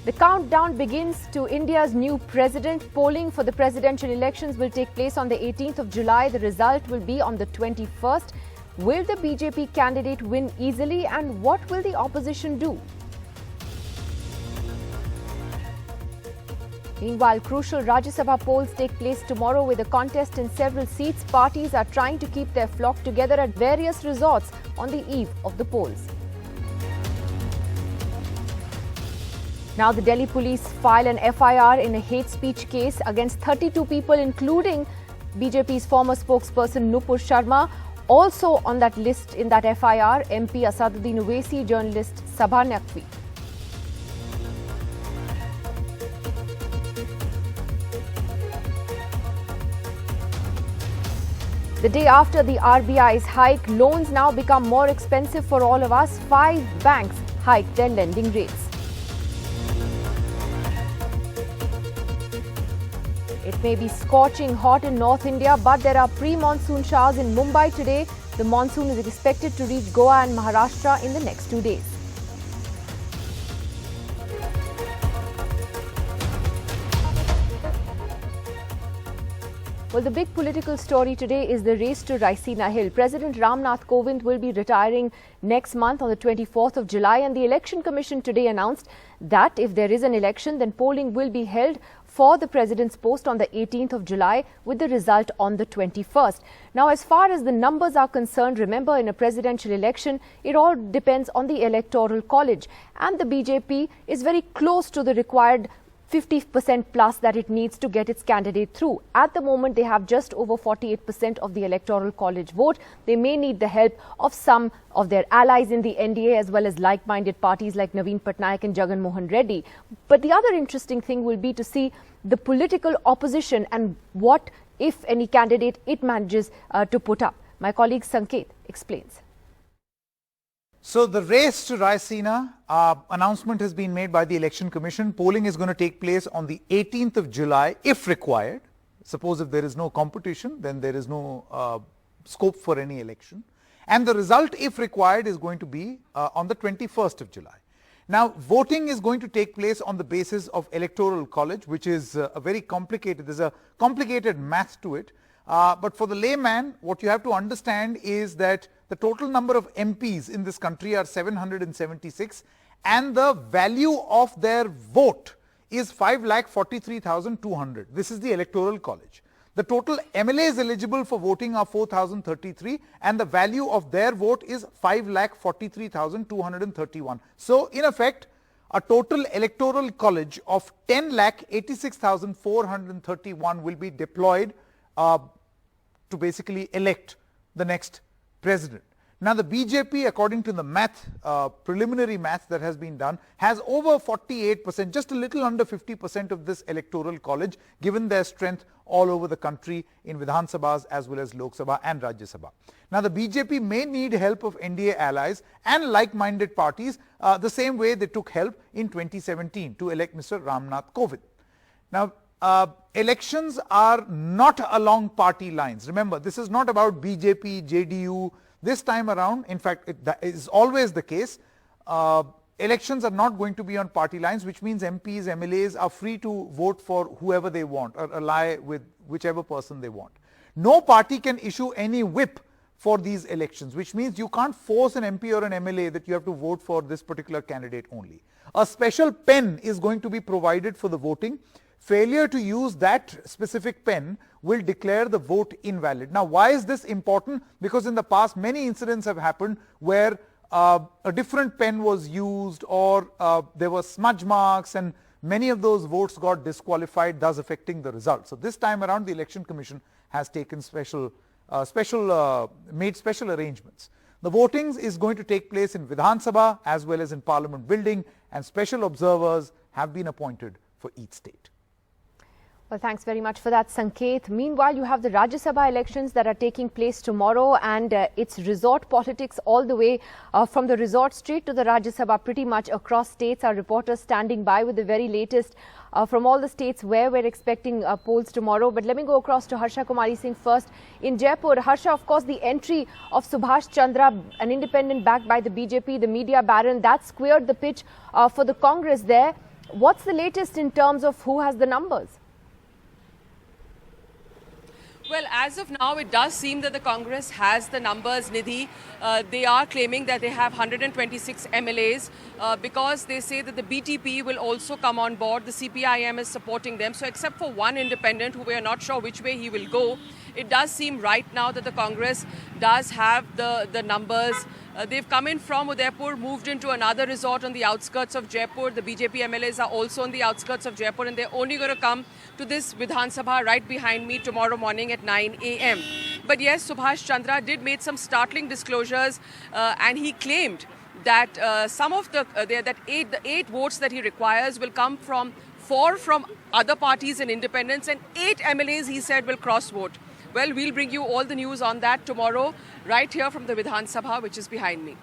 The countdown begins to India's new president. Polling for the presidential elections will take place on the 18th of July. The result will be on the 21st. Will the BJP candidate win easily, and what will the opposition do? Meanwhile, crucial Rajya Sabha polls take place tomorrow with a contest in several seats. Parties are trying to keep their flock together at various resorts on the eve of the polls. Now, the Delhi police file an FIR in a hate speech case against 32 people, including BJP's former spokesperson Nupur Sharma. Also on that list in that FIR, MP Asaduddin Owaisi, journalist Sabha Naqvi. The day after the RBI's hike, loans now become more expensive for all of us. 5 banks hiked their lending rates. It may be scorching hot in North India, but there are pre-monsoon showers in Mumbai today. The monsoon is expected to reach Goa and Maharashtra in the next 2 days. Well, the big political story today is the race to Raisina Hill. President Ramnath Kovind will be retiring next month on the 24th of July, and the Election Commission today announced that if there is an election, then polling will be held for the president's post on the 18th of July with the result on the 21st. Now, as far as the numbers are concerned, remember, in a presidential election, it all depends on the Electoral College, and the BJP is very close to the required 50% plus that it needs to get its candidate through. At the moment, they have just over 48% of the Electoral College vote. They may need the help of some of their allies in the NDA as well as like-minded parties like Naveen Patnaik and Jagan Mohan Reddy. But the other interesting thing will be to see the political opposition and what, if any, candidate it manages to put up. My colleague Sanket explains. So the race to Raisina, announcement has been made by the Election Commission. Polling is going to take place on the 18th of July if required. Suppose if there is no competition, then there is no scope for any election. And the result, if required, is going to be on the 21st of July. Now, voting is going to take place on the basis of Electoral College, which is a very complicated, there's a complicated math to it. But for the layman, what you have to understand is that the total number of MPs in this country are 776, and the value of their vote is 5,43,200. This is the Electoral College. The total MLAs eligible for voting are 4,033, and the value of their vote is 5,43,231. So, in effect, a total Electoral College of 10,86,431 will be deployed to basically elect the next president. Now, the BJP, according to the math, preliminary math that has been done, has over 48%, just a little under 50% of this Electoral College, given their strength all over the country in Vidhan Sabhas as well as Lok Sabha and Rajya Sabha. Now, the BJP may need help of NDA allies and like-minded parties the same way they took help in 2017 to elect Mr. Ramnath Kovind. Now, elections are not along party lines. Remember, this is not about BJP, JDU. This time around, in fact, that is always the case. Elections are not going to be on party lines, which means MPs, MLAs are free to vote for whoever they want or ally with whichever person they want. No party can issue any whip for these elections, which means you can't force an MP or an MLA that you have to vote for this particular candidate only. A special pen is going to be provided for the voting. Failure to use that specific pen will declare the vote invalid. Now, why is this important? Because in the past, many incidents have happened where a different pen was used, or there were smudge marks, and many of those votes got disqualified, thus affecting the result. So this time around, the Election Commission has taken made special arrangements. The voting is going to take place in Vidhan Sabha as well as in Parliament building, and special observers have been appointed for each state. Well, thanks very much for that, Sanket. Meanwhile, you have the Rajya Sabha elections that are taking place tomorrow, and it's resort politics all the way from the resort street to the Rajya Sabha, pretty much across states. Our reporters standing by with the very latest from all the states where we're expecting polls tomorrow. But let me go across to Harsha Kumari Singh first in Jaipur. Harsha, of course, the entry of Subhash Chandra, an independent backed by the BJP, the media baron, that squared the pitch for the Congress there. What's the latest in terms of who has the numbers? Well, as of now, it does seem that the Congress has the numbers, Nidhi. They are claiming that they have 126 MLAs because they say that the BTP will also come on board. The CPIM is supporting them. So except for one independent who we are not sure which way he will go, it does seem right now that the Congress does have the numbers. They've come in from Udaipur, moved into another resort on the outskirts of Jaipur. The BJP MLAs are also on the outskirts of Jaipur, and they're only going to come to this Vidhan Sabha right behind me tomorrow morning at 9 a.m. But yes, Subhash Chandra did make some startling disclosures, and he claimed that some of the eight votes that he requires will come from 4 from other parties and independents, and 8 MLAs, he said, will cross vote. Well, we'll bring you all the news on that tomorrow, right here from the Vidhan Sabha, which is behind me.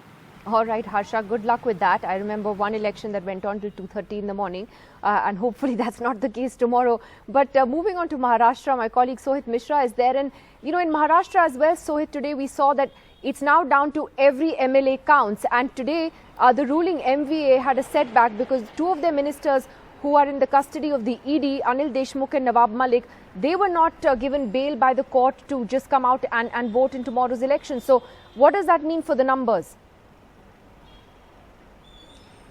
All right, Harsha, good luck with that. I remember one election that went on till 2:30 in the morning, and hopefully that's not the case tomorrow. But moving on to Maharashtra, my colleague Sohit Mishra is there. And, you know, in Maharashtra as well, Sohit, today we saw that it's now down to every MLA counts. And today, the ruling MVA had a setback because 2 of their ministers who are in the custody of the ED, Anil Deshmukh and Nawab Malik, they were not given bail by the court to just come out and vote in tomorrow's election. So what does that mean for the numbers?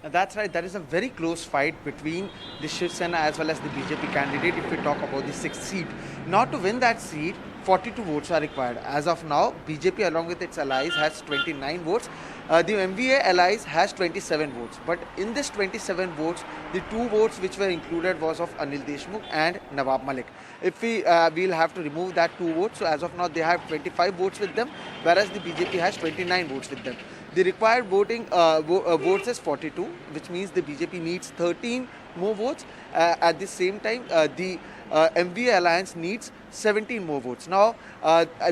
That's right. That is a very close fight between the Shiv Sena as well as the BJP candidate. If we talk about the 6th seat, now to win that seat, 42 votes are required. As of now, BJP along with its allies has 29 votes. The MVA allies has 27 votes. But in this 27 votes, the 2 votes which were included was of Anil Deshmukh and Nawab Malik. If we'll have to remove that 2 votes, so as of now they have 25 votes with them, whereas the BJP has 29 votes with them. The required voting votes is 42, which means the BJP needs 13 more votes. At the same time, the MVA alliance needs 17 more votes. Now,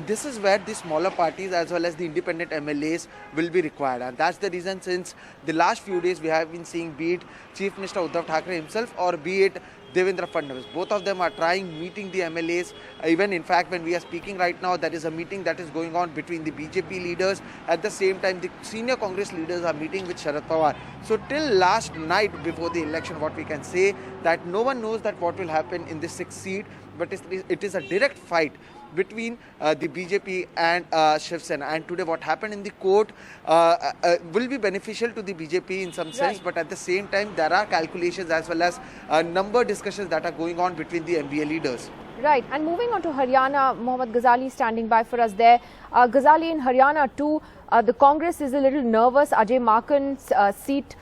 this is where the smaller parties as well as the independent MLAs will be required. And that's the reason since the last few days we have been seeing, be it Chief Minister Uddhav Thackeray himself or be it Devendra Fadnavis. Both of them are meeting the MLAs. Even in fact, when we are speaking right now, there is a meeting that is going on between the BJP leaders. At the same time, the senior Congress leaders are meeting with Sharad Pawar. So till last night before the election, what we can say that no one knows that what will happen in the 6th seat, but it is a direct fight between the BJP and Shiv Sena. And today what happened in the court will be beneficial to the BJP in some sense, but at the same time there are calculations as well as number discussions that are going on between the MVA leaders. Right. And moving on to Haryana, Mohammad Ghazali standing by for us there. Ghazali, in Haryana too, the Congress is a little nervous. Ajay Makan's seat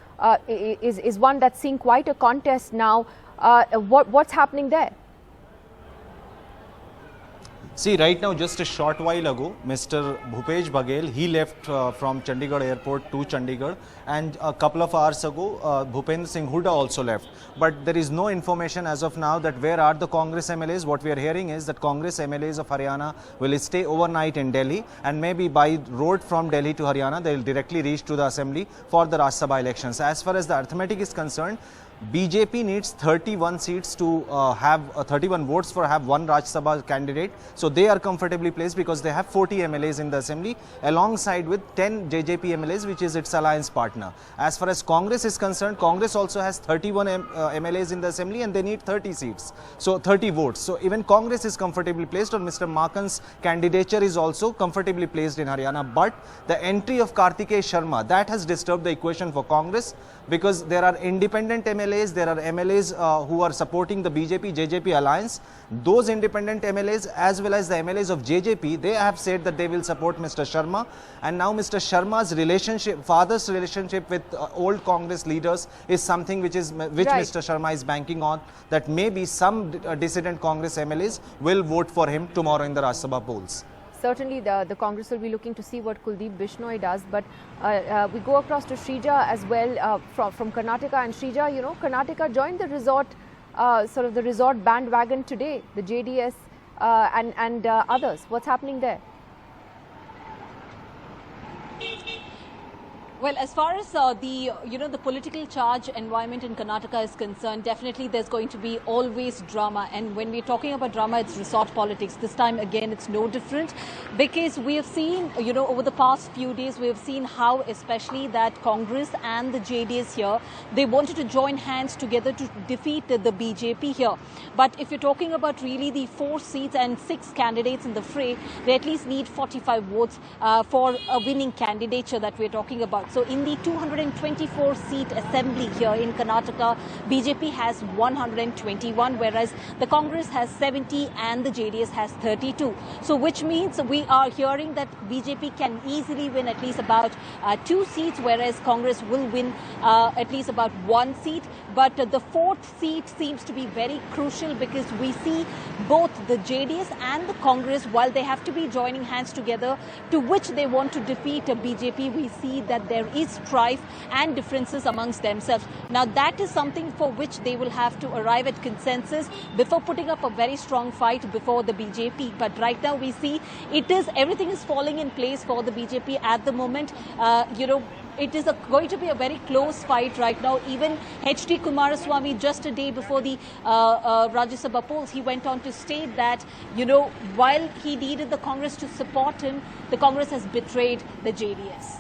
is one that's seeing quite a contest now. What's happening there? See, right now, just a short while ago, Mr. Bhupesh Baghel, he left from Chandigarh airport to Chandigarh, and a couple of hours ago, Bhupendra Singh Hooda also left. But there is no information as of now that where are the Congress MLAs. What we are hearing is that Congress MLAs of Haryana will stay overnight in Delhi, and maybe by road from Delhi to Haryana, they will directly reach to the assembly for the Rajya Sabha elections. As far as the arithmetic is concerned, BJP needs 31 seats to have 31 votes for have one Rajya Sabha candidate. So they are comfortably placed because they have 40 MLAs in the assembly alongside with 10 JJP MLAs, which is its alliance partner. As far as Congress is concerned, Congress also has 31 MLAs in the assembly and they need 30 seats. So 30 votes. So even Congress is comfortably placed, or Mr. Makan's candidature is also comfortably placed in Haryana. But the entry of Kartikeya Sharma, that has disturbed the equation for Congress, because there are independent MLAs, there are MLAs who are supporting the BJP, JJP alliance. Those independent MLAs as well as the MLAs of JJP, they have said that they will support Mr. Sharma. And now Mr. Sharma's relationship, father's relationship with old Congress leaders is something which Mr. Sharma is banking on, that maybe some dissident Congress MLAs will vote for him tomorrow in the Rajya Sabha polls. Certainly, the Congress will be looking to see what Kuldeep Bishnoi does. But we go across to Shrija as well from Karnataka. And Shrija, you know, Karnataka joined the resort, sort of the resort bandwagon today, the JDS and others. What's happening there? Well, as far as the political charge environment in Karnataka is concerned, definitely there's going to be always drama. And when we're talking about drama, it's resort politics. This time again, it's no different, because we have seen, over the past few days, we have seen how, especially that Congress and the JDS here, they wanted to join hands together to defeat the BJP here. But if you're talking about really the 4 seats and 6 candidates in the fray, they at least need 45 votes for a winning candidature that we're talking about. So in the 224-seat assembly here in Karnataka, BJP has 121, whereas the Congress has 70 and the JDS has 32. So which means we are hearing that BJP can easily win at least about 2 seats, whereas Congress will win at least about 1 seat. But the 4th seat seems to be very crucial, because we see both the JDS and the Congress, while they have to be joining hands together, to which they want to defeat BJP, we see that there is strife and differences amongst themselves. Now that is something for which they will have to arrive at consensus before putting up a very strong fight before the BJP. But right now we see everything is falling in place for the BJP at the moment. It is going to be a very close fight right now. Even H.D. Kumaraswamy, just a day before the Rajya Sabha polls, he went on to state that, while he needed the Congress to support him, the Congress has betrayed the JDS.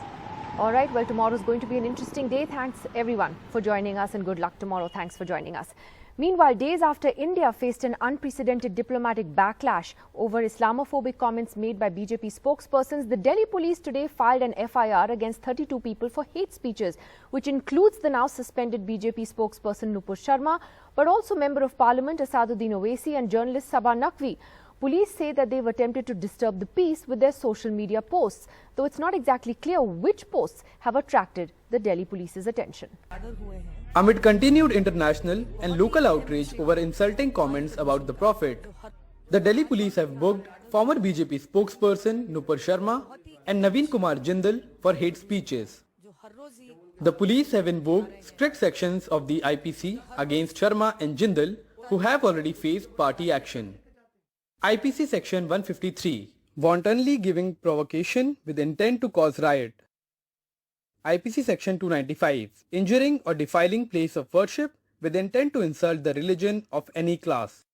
All right, well, tomorrow is going to be an interesting day. Thanks, everyone, for joining us, and good luck tomorrow. Thanks for joining us. Meanwhile, days after India faced an unprecedented diplomatic backlash over Islamophobic comments made by BJP spokespersons, the Delhi police today filed an FIR against 32 people for hate speeches, which includes the now suspended BJP spokesperson Nupur Sharma, but also Member of Parliament Asaduddin Owaisi and journalist Sabah Naqvi. Police say that they've attempted to disturb the peace with their social media posts, though it's not exactly clear which posts have attracted the Delhi police's attention. Amid continued international and local outrage over insulting comments about the Prophet, the Delhi police have booked former BJP spokesperson Nupur Sharma and Naveen Kumar Jindal for hate speeches. The police have invoked strict sections of the IPC against Sharma and Jindal, who have already faced party action. IPC section 153, wantonly giving provocation with intent to cause riot. IPC section 295, injuring or defiling place of worship with intent to insult the religion of any class.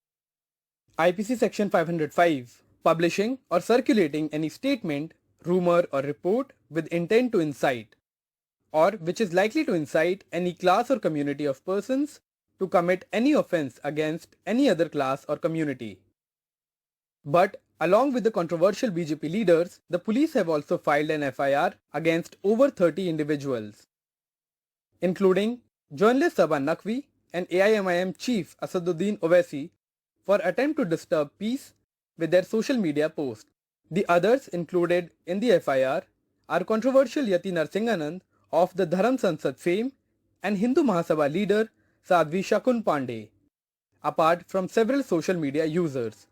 IPC section 505, publishing or circulating any statement, rumor or report with intent to incite, or which is likely to incite any class or community of persons to commit any offense against any other class or community. But along with the controversial BJP leaders, the police have also filed an FIR against over 30 individuals, including journalist Sabah Naqvi and AIMIM chief Asaduddin Owaisi, for attempt to disturb peace with their social media posts. The others included in the FIR are controversial Yati Narsinganand of the Dharam Sansad fame and Hindu Mahasabha leader Sadhvi Shakun Pandey, apart from several social media users.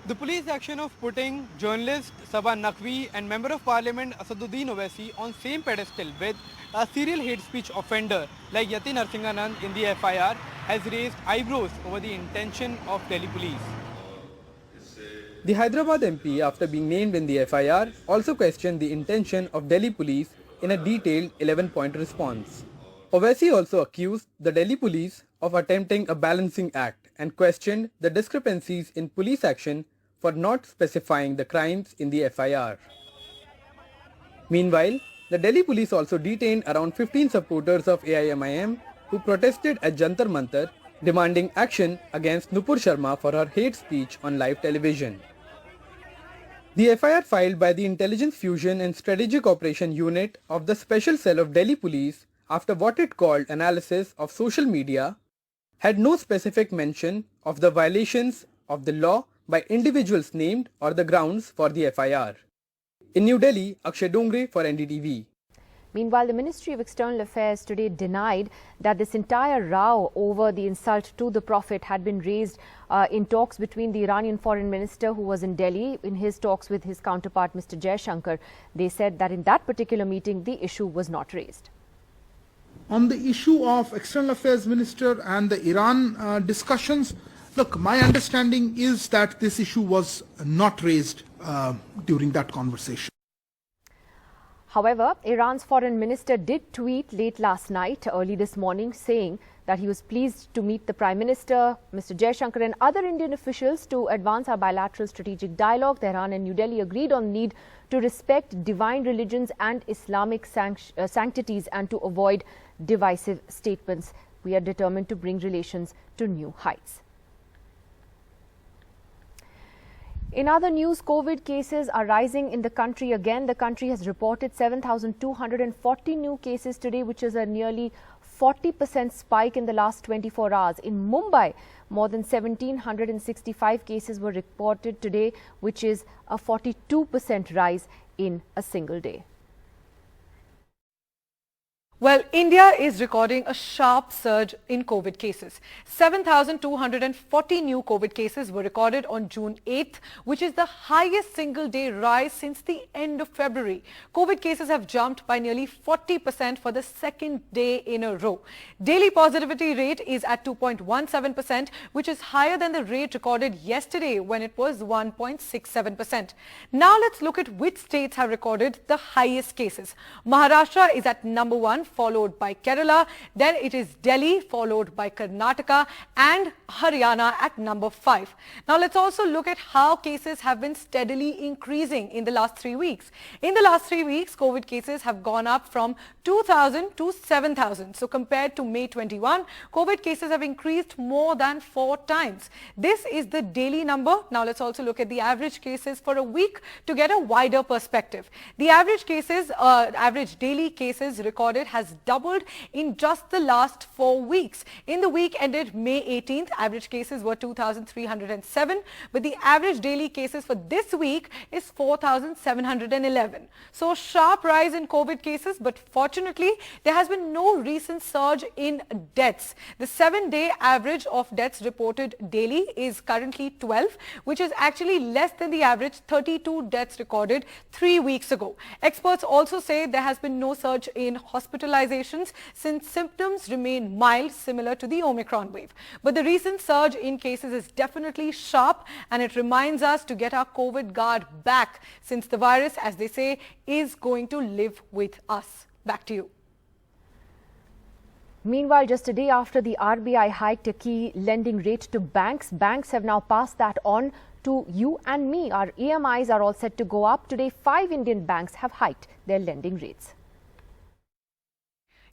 The police action of putting journalist Sabah Naqvi and Member of Parliament Asaduddin Owaisi on same pedestal with a serial hate speech offender like Yati Narsinganand in the FIR has raised eyebrows over the intention of Delhi police. The Hyderabad MP, after being named in the FIR, also questioned the intention of Delhi police in a detailed 11-point response. Owaisi also accused the Delhi police of attempting a balancing act and questioned the discrepancies in police action for not specifying the crimes in the FIR. Meanwhile, the Delhi police also detained around 15 supporters of AIMIM who protested at Jantar Mantar, demanding action against Nupur Sharma for her hate speech on live television. The FIR filed by the Intelligence Fusion and Strategic Operation Unit of the Special Cell of Delhi Police after what it called analysis of social media had no specific mention of the violations of the law by individuals named or the grounds for the FIR. In New Delhi, Akshay Dongre for NDTV. Meanwhile, the Ministry of External Affairs today denied that this entire row over the insult to the Prophet had been raised in talks between the Iranian foreign minister who was in Delhi in his talks with his counterpart Mr. Jaishankar. They said that in that particular meeting, the issue was not raised. On the issue of External Affairs Minister and the Iran discussions, look, my understanding is that this issue was not raised during that conversation. However, Iran's foreign minister did tweet late last night, early this morning, saying that he was pleased to meet the Prime Minister, Mr. Jaishankar, and other Indian officials to advance our bilateral strategic dialogue. Tehran and New Delhi agreed on the need to respect divine religions and Islamic sanctities and to avoid divisive statements. We are determined to bring relations to new heights. In other news, COVID cases are rising in the country again. The country has reported 7,240 new cases today, which is a nearly 40% spike in the last 24 hours. In Mumbai, more than 1,765 cases were reported today, which is a 42% rise in a single day. Well, India is recording a sharp surge in COVID cases. 7,240 new COVID cases were recorded on June 8th, which is the highest single-day rise since the end of February. COVID cases have jumped by nearly 40% for the second day in a row. Daily positivity rate is at 2.17%, which is higher than the rate recorded yesterday when it was 1.67%. Now let's look at which states have recorded the highest cases. Maharashtra is at number 1, followed by Kerala, then it is Delhi, followed by Karnataka and Haryana at number 5. Now let's also look at how cases have been steadily increasing in the last 3 weeks. In the last 3 weeks, COVID cases have gone up from 2,000 to 7,000. So compared to May 21, COVID cases have increased more than 4 times. This is the daily number. Now let's also look at the average cases for a week to get a wider perspective. The average cases, average daily cases recorded has doubled in just the last 4 weeks. In the week ended May 18th, average cases were 2,307, but the average daily cases for this week is 4,711. So a sharp rise in COVID cases, but fortunately, there has been no recent surge in deaths. The 7-day average of deaths reported daily is currently 12, which is actually less than the average 32 deaths recorded 3 weeks ago. Experts also say there has been no surge in hospitalizations since symptoms remain mild, similar to the Omicron wave. But the recent surge in cases is definitely sharp, and it reminds us to get our COVID guard back, since the virus, as they say, is going to live with us. Back to you. Meanwhile, just a day after the RBI hiked a key lending rate to banks, banks have now passed that on to you and me. Our EMIs are all set to go up. Today, 5 Indian banks have hiked their lending rates.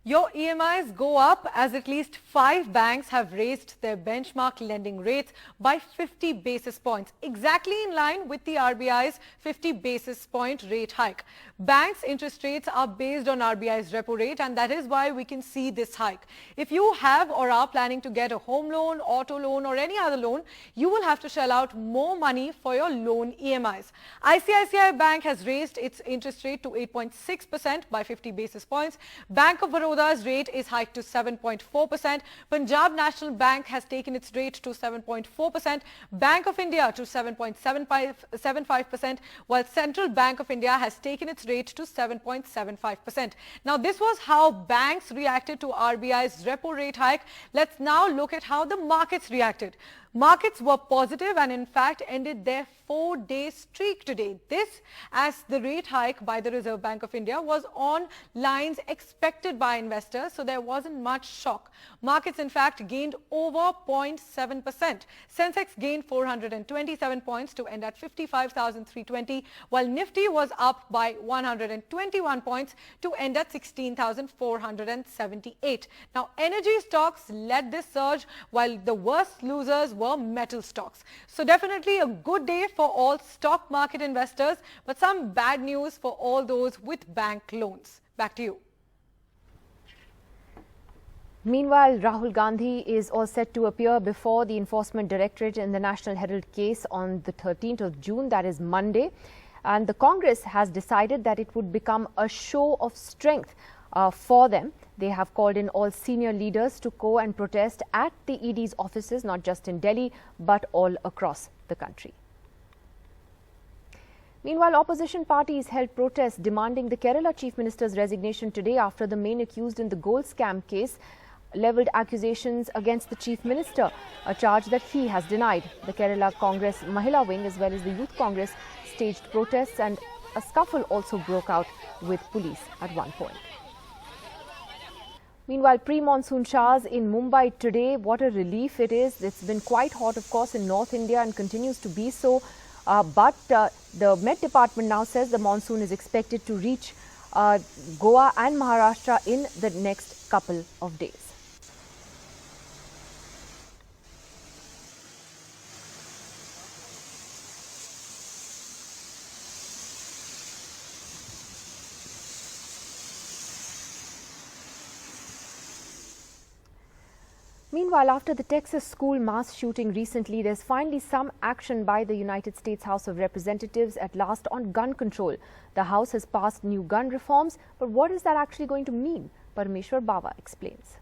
Your EMIs go up as at least 5 banks have raised their benchmark lending rates by 50 basis points, exactly in line with the RBI's 50 basis point rate hike. Banks' interest rates are based on RBI's repo rate, and that is why we can see this hike. If you have or are planning to get a home loan, auto loan or any other loan, you will have to shell out more money for your loan EMIs. ICICI Bank has raised its interest rate to 8.6% by 50 basis points. Bank of Baroda's rate is hiked to 7.4%. Punjab National Bank has taken its rate to 7.4%. Bank of India to 7.75%, while Central Bank of India has taken its rate to 7.75%. Now, this was how banks reacted to RBI's repo rate hike. Let's now look at how the markets reacted. Markets were positive and in fact ended their 4-day streak today. This as the rate hike by the Reserve Bank of India was on lines expected by investors, so there wasn't much shock. Markets in fact gained over 0.7%. Sensex gained 427 points to end at 55,320, while Nifty was up by 121 points to end at 16,478. Now, energy stocks led this surge, while the worst losers were metal stocks. So definitely a good day for all stock market investors, but some bad news for all those with bank loans. Back to you. Meanwhile, Rahul Gandhi is all set to appear before the Enforcement Directorate in the National Herald case on the 13th of June, that is Monday. And the Congress has decided that it would become a show of strength for them. They have called in all senior leaders to go and protest at the ED's offices, not just in Delhi, but all across the country. Meanwhile, opposition parties held protests demanding the Kerala Chief Minister's resignation today after the main accused in the gold scam case levelled accusations against the Chief Minister, a charge that he has denied. The Kerala Congress Mahila Wing as well as the Youth Congress staged protests and A scuffle also broke out with police at one point. Meanwhile, pre-monsoon showers in Mumbai today, what a relief it is. It's been quite hot, of course, in North India and continues to be so. But the Met Department now says the monsoon is expected to reach Goa and Maharashtra in the next couple of days. Meanwhile, after the Texas school mass shooting recently, there's finally some action by the United States House of Representatives at last on gun control. The House has passed new gun reforms, but what is that actually going to mean? Parameshwar Bava explains.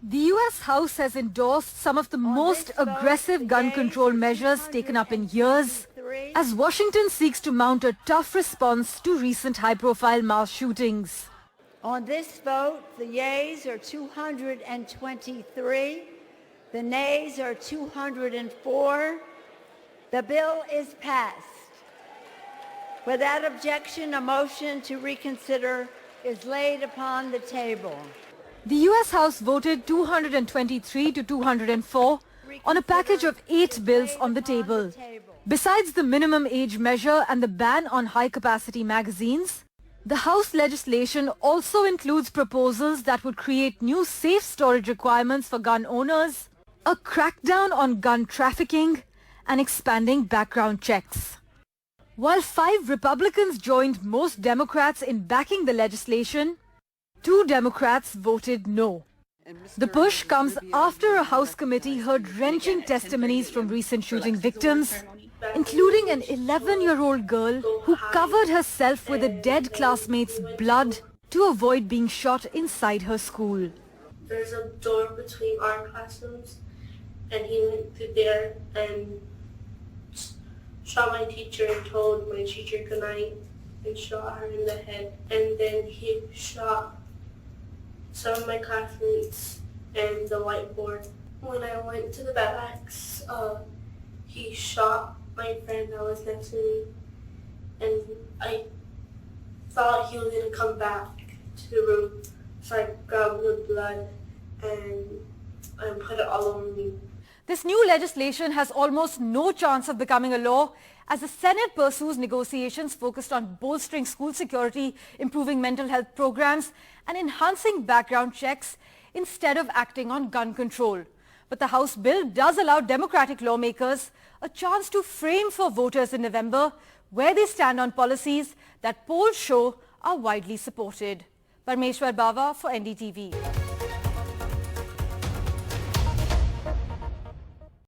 The US House has endorsed some of the most aggressive gun control measures taken up in years, as Washington seeks to mount a tough response to recent high-profile mass shootings. On this vote, the yeas are 223, the nays are 204. The bill is passed. Without objection, a motion to reconsider is laid upon the table. The US House voted 223 to 204 on a package of 8 bills on the table. Besides the minimum age measure and the ban on high-capacity magazines, the House legislation also includes proposals that would create new safe storage requirements for gun owners, a crackdown on gun trafficking, and expanding background checks. While 5 Republicans joined most Democrats in backing the legislation, 2 Democrats voted no. The push comes after a House committee heard wrenching testimonies from recent shooting victims, including an 11-year-old girl who covered herself with a dead classmate's blood to avoid being shot inside her school. There's a door between our classrooms, and he went through there and shot my teacher and told my teacher goodnight and shot her in the head. And then he shot some of my classmates and the whiteboard. When I went to the barracks, he shot my friend that was next to me, and I thought he was going to come back to the room, so I grabbed the blood and put it all over me. This new legislation has almost no chance of becoming a law, as the Senate pursues negotiations focused on bolstering school security, improving mental health programs, and enhancing background checks instead of acting on gun control. But the House bill does allow Democratic lawmakers a chance to frame for voters in November where they stand on policies that polls show are widely supported. Parameshwar Bava for NDTV.